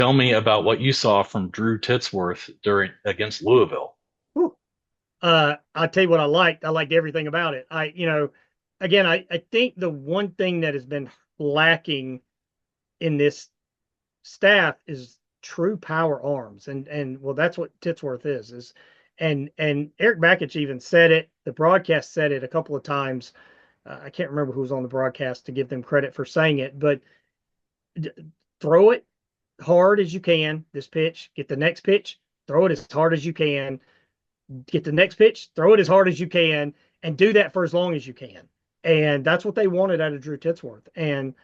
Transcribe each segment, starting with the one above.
Tell me about what you saw from Drew Titsworth during against Louisville. Whew. I'll tell you what I liked. I liked everything about it. Again, I think the one thing that has been lacking in this staff is true power arms. And well, that's what Titsworth is. And Eric Bakich even said it. The broadcast said it a couple of times. I can't remember who was on the broadcast to give them credit for saying it, but throw it hard as you can. This pitch, get the next pitch, throw it as hard as you can, get the next pitch, throw it as hard as you can, and do that for as long as you can. And that's what they wanted out of Drew Titsworth. And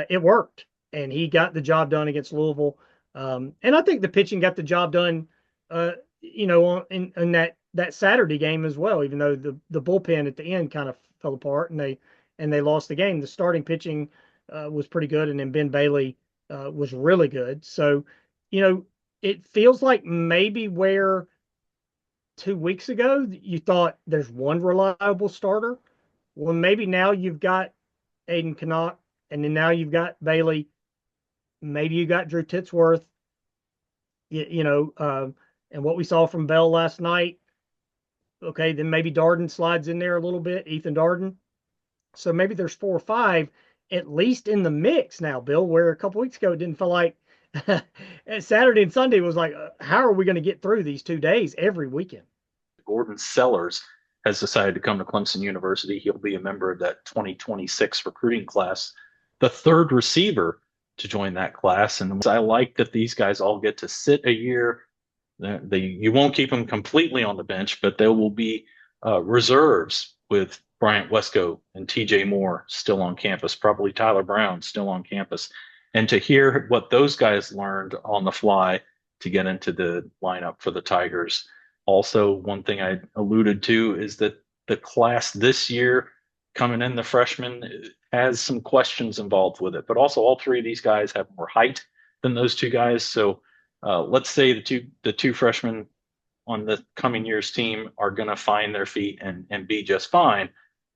it worked. And he got the job done against Louisville. And I think the pitching got the job done, in that Saturday game as well, even though the bullpen at the end kind of fell apart and they lost the game. The starting pitching was pretty good. And then Ben Bailey was really good. So, it feels like maybe where 2 weeks ago you thought there's one reliable starter. Well, maybe now you've got Aiden Knock, and then now you've got Bailey. Maybe you got Drew Titsworth. And what we saw from Bell last night. Okay, then maybe Darden slides in there a little bit, Ethan Darden. So maybe there's 4 or 5 at least in the mix now, Bill. Where a couple weeks ago it didn't feel like Saturday and Sunday was like, how are we going to get through these 2 days every weekend? Gordon Sellars has decided to come to Clemson University. He'll be a member of that 2026 recruiting class, the third receiver to join that class. And I like that these guys all get to sit a year. You won't keep them completely on the bench, but there will be reserves with Bryant Wesco and TJ Moore still on campus, probably Tyler Brown still on campus. And to hear what those guys learned on the fly to get into the lineup for the Tigers. Also, one thing I alluded to is that the class this year coming in, the freshman, has some questions involved with it. But also, all three of these guys have more height than those two guys. So let's say the two freshmen on the coming year's team are going to find their feet and be just fine.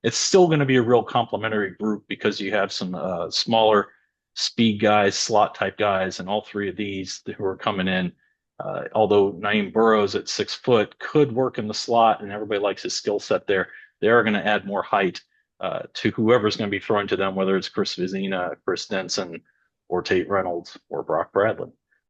It's still going to be a real complementary group because you have some smaller speed guys, slot type guys, and all three of these who are coming in. Although Naeem Burrows at 6 foot could work in the slot, and everybody likes his skill set there, they are going to add more height to whoever's going to be thrown to them, whether it's Chris Vizina, Chris Denson, or Tate Reynolds, or Brock Bradley.